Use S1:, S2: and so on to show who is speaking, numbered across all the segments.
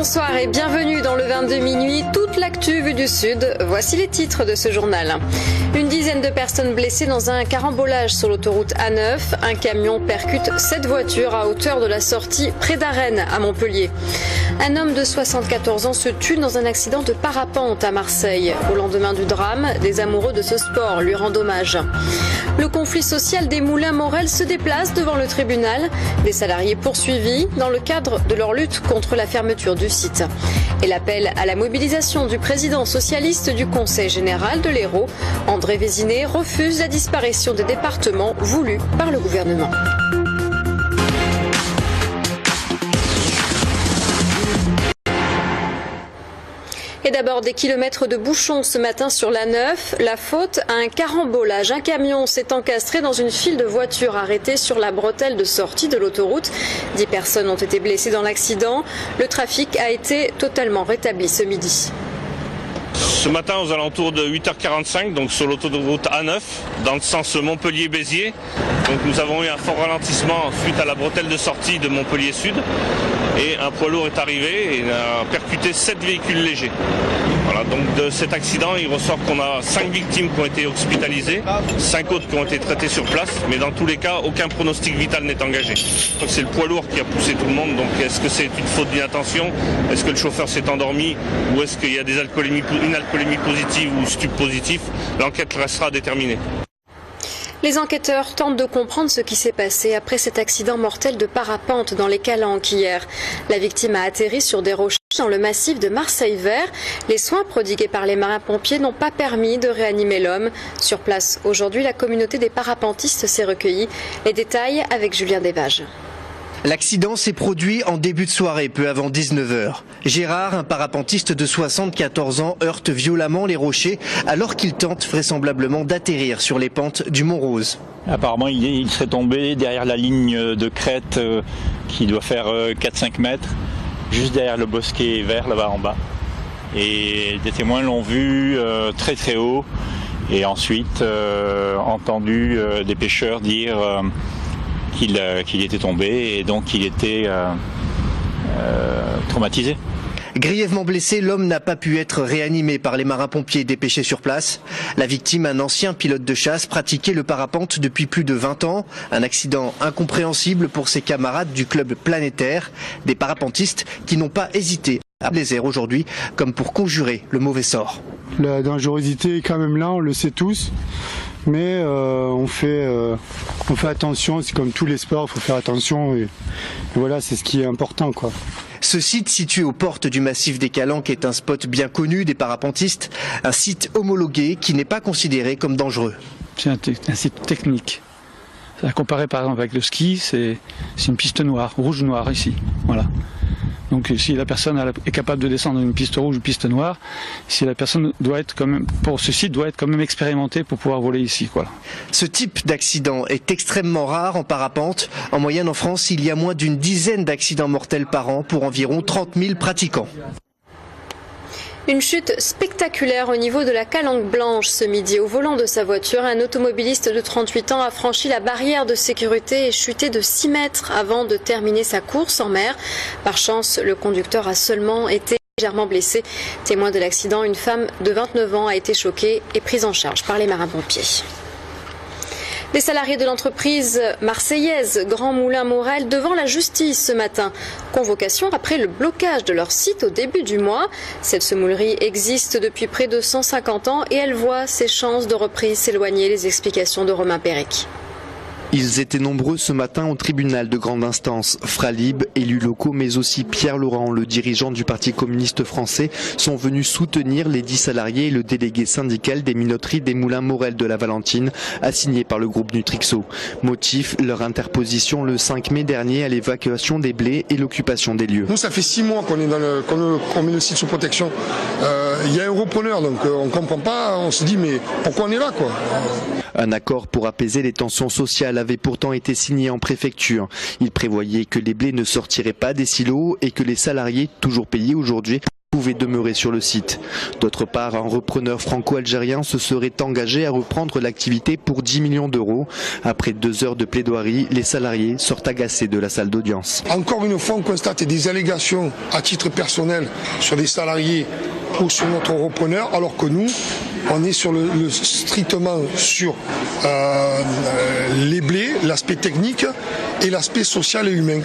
S1: Bonsoir et bienvenue dans le 22 minuit, toute l'actu vue du Sud. Voici les titres de ce journal. Une dizaine de personnes blessées dans un carambolage sur l'autoroute A9. Un camion percute 7 voitures à hauteur de la sortie près d'Arennes à Montpellier. Un homme de 74 ans se tue dans un accident de parapente à Marseille. Au lendemain du drame, des amoureux de ce sport lui rendent hommage. Le conflit social des Moulins Morel se déplace devant le tribunal. Des salariés poursuivis dans le cadre de leur lutte contre la fermeture du site. Et l'appel à la mobilisation du président socialiste du Conseil général de l'Hérault, André Vézinet, refuse la disparition des départements voulue par le gouvernement. Et d'abord des kilomètres de bouchons ce matin sur l'A9. La faute à un carambolage. Un camion s'est encastré dans une file de voitures arrêtées sur la bretelle de sortie de l'autoroute. 10 personnes ont été blessées dans l'accident. Le trafic a été totalement rétabli ce midi.
S2: Ce matin aux alentours de 8h45, donc sur l'autoroute A9, dans le sens Montpellier-Béziers. Donc nous avons eu un fort ralentissement suite à la bretelle de sortie de Montpellier Sud. Et un poids lourd est arrivé et a percuté 7 véhicules légers. Voilà, donc de cet accident, il ressort qu'on a 5 victimes qui ont été hospitalisées, 5 autres qui ont été traitées sur place, mais dans tous les cas, aucun pronostic vital n'est engagé. Donc c'est le poids lourd qui a poussé tout le monde, donc est-ce que c'est une faute d'inattention? Est-ce que le chauffeur s'est endormi? Ou est-ce qu'il y a une alcoolémie positive ou stup positif? L'enquête restera déterminée.
S1: Les enquêteurs tentent de comprendre ce qui s'est passé après cet accident mortel de parapente dans les Calanques hier. La victime a atterri sur des rochers dans le massif de Marseille-Vert. Les soins prodigués par les marins-pompiers n'ont pas permis de réanimer l'homme. Sur place, aujourd'hui, la communauté des parapentistes s'est recueillie. Les détails avec Julien Desvages.
S3: L'accident s'est produit en début de soirée, peu avant 19h. Gérard, un parapentiste de 74 ans, heurte violemment les rochers alors qu'il tente vraisemblablement d'atterrir sur les pentes du Mont-Rose.
S4: Apparemment, il serait tombé derrière la ligne de crête qui doit faire 4-5 mètres, juste derrière le bosquet vert là-bas en bas. Et des témoins l'ont vu très très haut et ensuite entendu des pêcheurs dire qu'il était tombé et donc qu'il était traumatisé.
S3: Grièvement blessé, l'homme n'a pas pu être réanimé par les marins-pompiers dépêchés sur place. La victime, un ancien pilote de chasse, pratiquait le parapente depuis plus de 20 ans. Un accident incompréhensible pour ses camarades du club planétaire. Des parapentistes qui n'ont pas hésité à les airs aujourd'hui, comme pour conjurer le mauvais sort.
S5: La dangerosité est quand même là, on le sait tous. Mais on fait attention, c'est comme tous les sports, il faut faire attention et voilà, c'est ce qui est important, quoi.
S3: Ce site situé aux portes du massif des Calanques est un spot bien connu des parapentistes, un site homologué qui n'est pas considéré comme dangereux.
S6: C'est un site technique. À comparer par exemple avec le ski, c'est une piste noire, rouge-noire ici, voilà. Donc si la personne est capable de descendre une piste rouge ou une piste noire, si la personne doit être quand même, pour ce site, doit être quand même expérimentée pour pouvoir voler ici, quoi.
S3: Ce type d'accident est extrêmement rare en parapente. En moyenne en France, il y a moins d'une dizaine d'accidents mortels par an pour environ 30 000 pratiquants.
S1: Une chute spectaculaire au niveau de la Calanque Blanche ce midi. Au volant de sa voiture, un automobiliste de 38 ans a franchi la barrière de sécurité et chuté de 6 mètres avant de terminer sa course en mer. Par chance, le conducteur a seulement été légèrement blessé. Témoin de l'accident, une femme de 29 ans a été choquée et prise en charge par les marins-pompiers. Des salariés de l'entreprise marseillaise Grand Moulin Morel devant la justice ce matin. Convocation après le blocage de leur site au début du mois. Cette semoulerie existe depuis près de 150 ans et elle voit ses chances de reprise s'éloigner. Les explications de Romain Pérec.
S7: Ils étaient nombreux ce matin au tribunal de grande instance. Fralib, élus locaux, mais aussi Pierre Laurent, le dirigeant du Parti communiste français, sont venus soutenir les 10 salariés et le délégué syndical des minoteries des Moulins Morel de la Valentine, assigné par le groupe Nutrixo. Motif, leur interposition le 5 mai dernier à l'évacuation des blés et l'occupation des lieux.
S8: Nous, ça fait 6 mois qu'on est qu'on met le site sous protection. Il y a un repreneur, donc on ne comprend pas, on se dit mais pourquoi on est là, quoi?
S7: Un accord pour apaiser les tensions sociales avait pourtant été signé en préfecture. Il prévoyait que les blés ne sortiraient pas des silos et que les salariés, toujours payés aujourd'hui, pouvaient demeurer sur le site. D'autre part, un repreneur franco-algérien se serait engagé à reprendre l'activité pour 10 millions d'euros. Après 2 heures de plaidoirie, les salariés sortent agacés de la salle d'audience.
S8: Encore une fois, on constate des allégations à titre personnel sur les salariés ou sur notre repreneur, alors que nous, on est strictement sur les blés, l'aspect technique et l'aspect social et humain.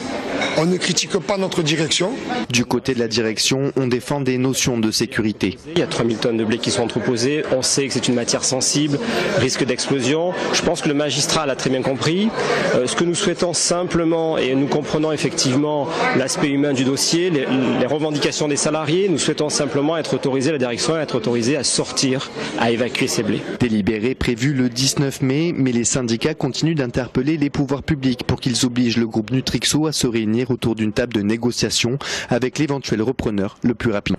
S8: On ne critique pas notre direction.
S7: Du côté de la direction, on défend des notions de sécurité.
S9: Il y a 3000 tonnes de blé qui sont entreposées. On sait que c'est une matière sensible, risque d'explosion. Je pense que le magistrat l'a très bien compris. Ce que nous souhaitons simplement, et nous comprenons effectivement l'aspect humain du dossier, les revendications des salariés, nous souhaitons simplement être autorisés, la direction être autorisée à sortir, à évacuer ces blés.
S7: Délibéré prévu le 19 mai, mais les syndicats continuent d'interpeller les pouvoirs publics pour qu'ils obligent le groupe Nutrixo à se réunir autour d'une table de négociation avec l'éventuel repreneur le plus rapide.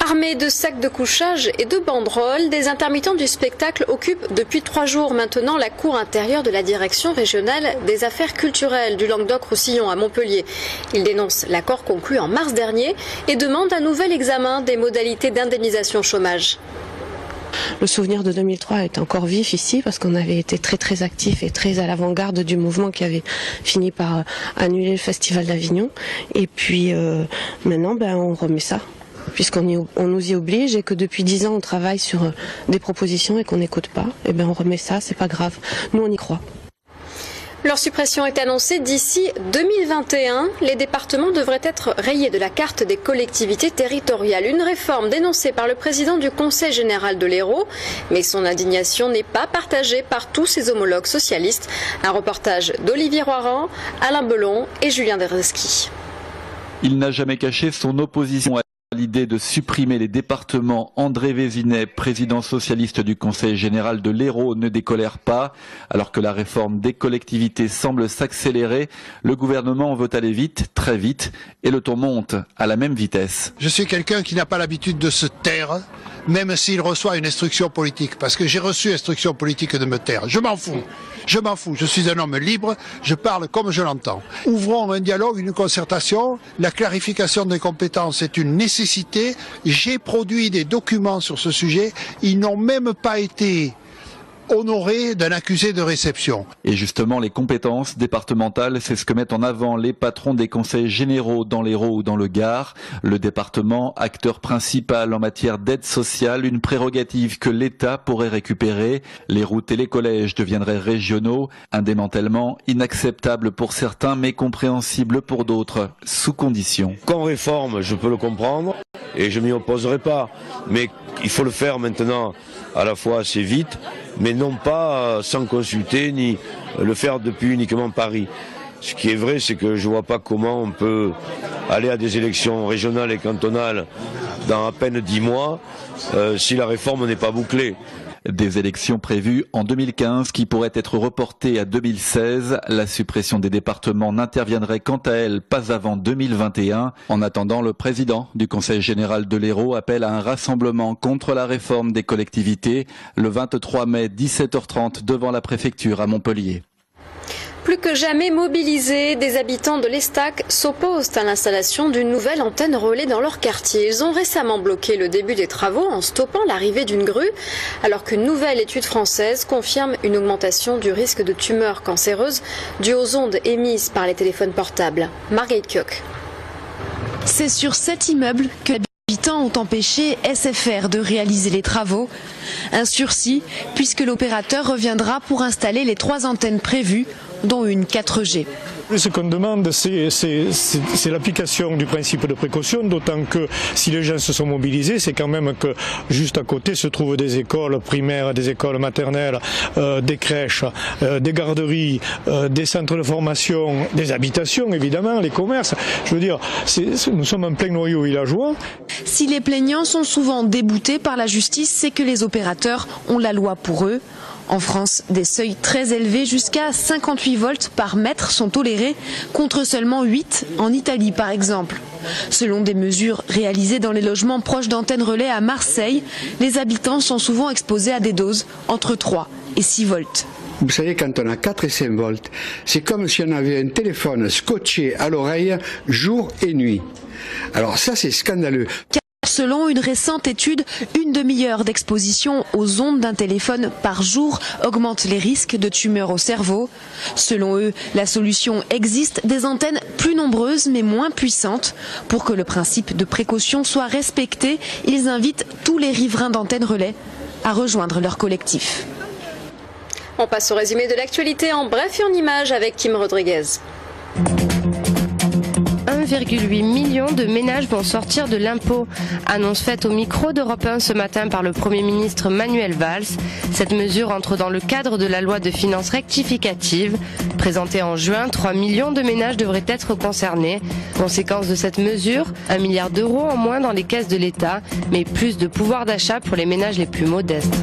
S1: Armés de sacs de couchage et de banderoles, des intermittents du spectacle occupent depuis 3 jours maintenant la cour intérieure de la direction régionale des affaires culturelles du Languedoc-Roussillon à Montpellier. Ils dénoncent l'accord conclu en mars dernier et demandent un nouvel examen des modalités d'indemnisation chômage.
S10: Le souvenir de 2003 est encore vif ici parce qu'on avait été très actifs et très à l'avant-garde du mouvement qui avait fini par annuler le Festival d'Avignon. Et puis maintenant, on remet ça, puisqu'on nous y oblige et que depuis 10 ans on travaille sur des propositions et qu'on n'écoute pas. Et on remet ça, c'est pas grave. Nous on y croit.
S1: Leur suppression est annoncée d'ici 2021. Les départements devraient être rayés de la carte des collectivités territoriales. Une réforme dénoncée par le président du Conseil général de l'Hérault. Mais son indignation n'est pas partagée par tous ses homologues socialistes. Un reportage d'Olivier Roiran, Alain Belon et Julien Derzeski.
S11: Il n'a jamais caché son opposition à l'idée de supprimer les départements. André Vézinet, président socialiste du Conseil général de l'Hérault, ne décolère pas. Alors que la réforme des collectivités semble s'accélérer, le gouvernement veut aller vite, très vite, et le ton monte à la même vitesse.
S12: Je suis quelqu'un qui n'a pas l'habitude de se taire, même s'il reçoit une instruction politique, parce que j'ai reçu instruction politique de me taire. Je m'en fous. Je suis un homme libre, je parle comme je l'entends. Ouvrons un dialogue, une concertation. La clarification des compétences est une nécessité. J'ai produit des documents sur ce sujet. Ils n'ont même pas été honoré d'un accusé de réception.
S11: Et justement, les compétences départementales, c'est ce que mettent en avant les patrons des conseils généraux dans l'Hérault ou dans le Gard. Le département, acteur principal en matière d'aide sociale, une prérogative que l'État pourrait récupérer. Les routes et les collèges deviendraient régionaux, un démantèlement inacceptable pour certains mais compréhensible pour d'autres, sous condition.
S13: Qu'on réforme, je peux le comprendre et je m'y opposerai pas, mais il faut le faire maintenant à la fois assez vite, mais non pas sans consulter ni le faire depuis uniquement Paris. Ce qui est vrai, c'est que je ne vois pas comment on peut aller à des élections régionales et cantonales dans à peine 10 mois si la réforme n'est pas bouclée.
S11: Des élections prévues en 2015 qui pourraient être reportées à 2016. La suppression des départements n'interviendrait quant à elle pas avant 2021. En attendant, le président du Conseil général de l'Hérault appelle à un rassemblement contre la réforme des collectivités le 23 mai 17h30 devant la préfecture à Montpellier.
S1: Plus que jamais mobilisés, des habitants de l'Estac s'opposent à l'installation d'une nouvelle antenne relais dans leur quartier. Ils ont récemment bloqué le début des travaux en stoppant l'arrivée d'une grue, alors qu'une nouvelle étude française confirme une augmentation du risque de tumeurs cancéreuses dues aux ondes émises par les téléphones portables. Marguerite Kioch.
S14: C'est sur cet immeuble que les habitants ont empêché SFR de réaliser les travaux. Un sursis, puisque l'opérateur reviendra pour installer les 3 antennes prévues, dont une 4G.
S15: Ce qu'on demande, c'est l'application du principe de précaution, d'autant que si les gens se sont mobilisés, c'est quand même que juste à côté se trouvent des écoles primaires, des écoles maternelles, des crèches, des garderies, des centres de formation, des habitations évidemment, les commerces. Je veux dire, nous sommes en plein noyau villageois.
S14: Si les plaignants sont souvent déboutés par la justice, c'est que les opérateurs ont la loi pour eux. En France, des seuils très élevés jusqu'à 58 volts par mètre sont tolérés, contre seulement 8 en Italie par exemple. Selon des mesures réalisées dans les logements proches d'antennes relais à Marseille, les habitants sont souvent exposés à des doses entre 3 et 6 volts.
S16: Vous savez, quand on a 4 et 5 volts, c'est comme si on avait un téléphone scotché à l'oreille jour et nuit. Alors ça, c'est scandaleux.
S14: Selon une récente étude, une demi-heure d'exposition aux ondes d'un téléphone par jour augmente les risques de tumeurs au cerveau. Selon eux, la solution existe, des antennes plus nombreuses mais moins puissantes. Pour que le principe de précaution soit respecté, ils invitent tous les riverains d'antennes relais à rejoindre leur collectif.
S1: On passe au résumé de l'actualité en bref et en images avec Kim Rodriguez.
S17: 1,8 million de ménages vont sortir de l'impôt. Annonce faite au micro d'Europe 1 ce matin par le Premier ministre Manuel Valls. Cette mesure entre dans le cadre de la loi de finances rectificative. Présentée en juin, 3 millions de ménages devraient être concernés. Conséquence de cette mesure, 1 milliard d'euros en moins dans les caisses de l'État, mais plus de pouvoir d'achat pour les ménages les plus modestes.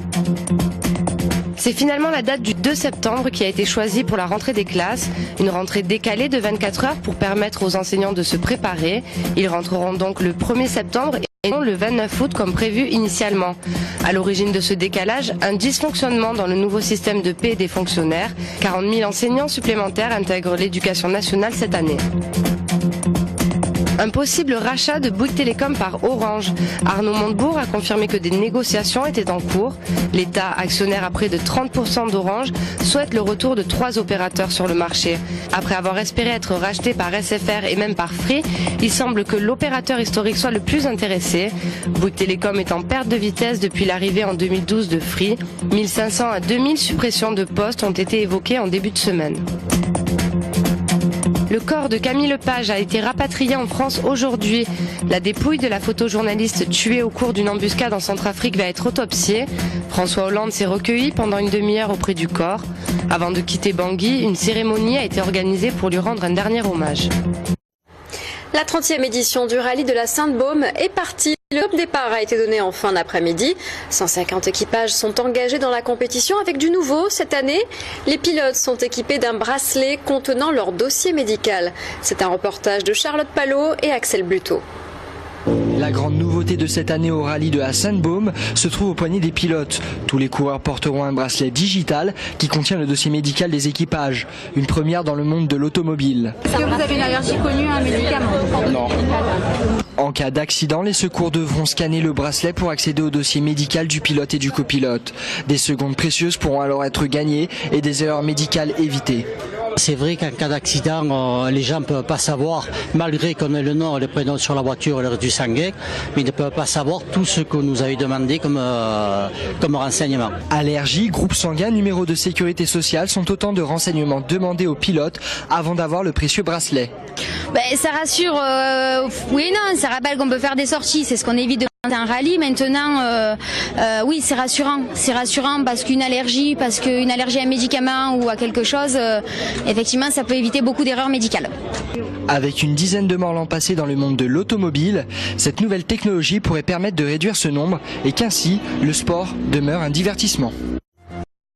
S17: C'est finalement la date du 2 septembre qui a été choisie pour la rentrée des classes. Une rentrée décalée de 24 heures pour permettre aux enseignants de se préparer. Ils rentreront donc le 1er septembre et non le 29 août comme prévu initialement. À l'origine de ce décalage, un dysfonctionnement dans le nouveau système de paie des fonctionnaires. 40 000 enseignants supplémentaires intègrent l'éducation nationale cette année. Un possible rachat de Bouygues Telecom par Orange. Arnaud Montebourg a confirmé que des négociations étaient en cours. L'État, actionnaire à près de 30% d'Orange, souhaite le retour de 3 opérateurs sur le marché. Après avoir espéré être racheté par SFR et même par Free, il semble que l'opérateur historique soit le plus intéressé. Bouygues Telecom est en perte de vitesse depuis l'arrivée en 2012 de Free. 1500 à 2000 suppressions de postes ont été évoquées en début de semaine. Le corps de Camille Lepage a été rapatrié en France aujourd'hui. La dépouille de la photojournaliste tuée au cours d'une embuscade en Centrafrique va être autopsiée. François Hollande s'est recueilli pendant une demi-heure auprès du corps. Avant de quitter Bangui, une cérémonie a été organisée pour lui rendre un dernier hommage.
S1: La 30e édition du rallye de la Sainte-Baume est partie. Le top départ a été donné en fin d'après-midi. 150 équipages sont engagés dans la compétition avec du nouveau cette année. Les pilotes sont équipés d'un bracelet contenant leur dossier médical. C'est un reportage de Charlotte Palot et Axel Bluto.
S18: La grande nouveauté de cette année au rallye de la Sainte-Baume se trouve au poignet des pilotes. Tous les coureurs porteront un bracelet digital qui contient le dossier médical des équipages. Une première dans le monde de l'automobile.
S19: Est-ce que vous avez une allergie connue à un médicament?
S18: Non. En cas d'accident, les secours devront scanner le bracelet pour accéder au dossier médical du pilote et du copilote. Des secondes précieuses pourront alors être gagnées et des erreurs médicales évitées.
S20: C'est vrai qu'en cas d'accident, les gens ne peuvent pas savoir, malgré qu'on ait le nom et le prénom sur la voiture et le résidu sanguin, mais ils ne peuvent pas savoir tout ce que nous avait demandé comme renseignement.
S18: Allergie, groupe sanguin, numéro de sécurité sociale sont autant de renseignements demandés aux pilotes avant d'avoir le précieux bracelet.
S19: Ça rassure, oui et non, ça rappelle qu'on peut faire des sorties, c'est ce qu'on évite de faire un rallye. Maintenant, oui, c'est rassurant parce qu'une allergie à un médicament ou à quelque chose, effectivement, ça peut éviter beaucoup d'erreurs médicales.
S18: Avec une dizaine de morts l'an passé dans le monde de l'automobile, cette nouvelle technologie pourrait permettre de réduire ce nombre et qu'ainsi, le sport demeure un divertissement.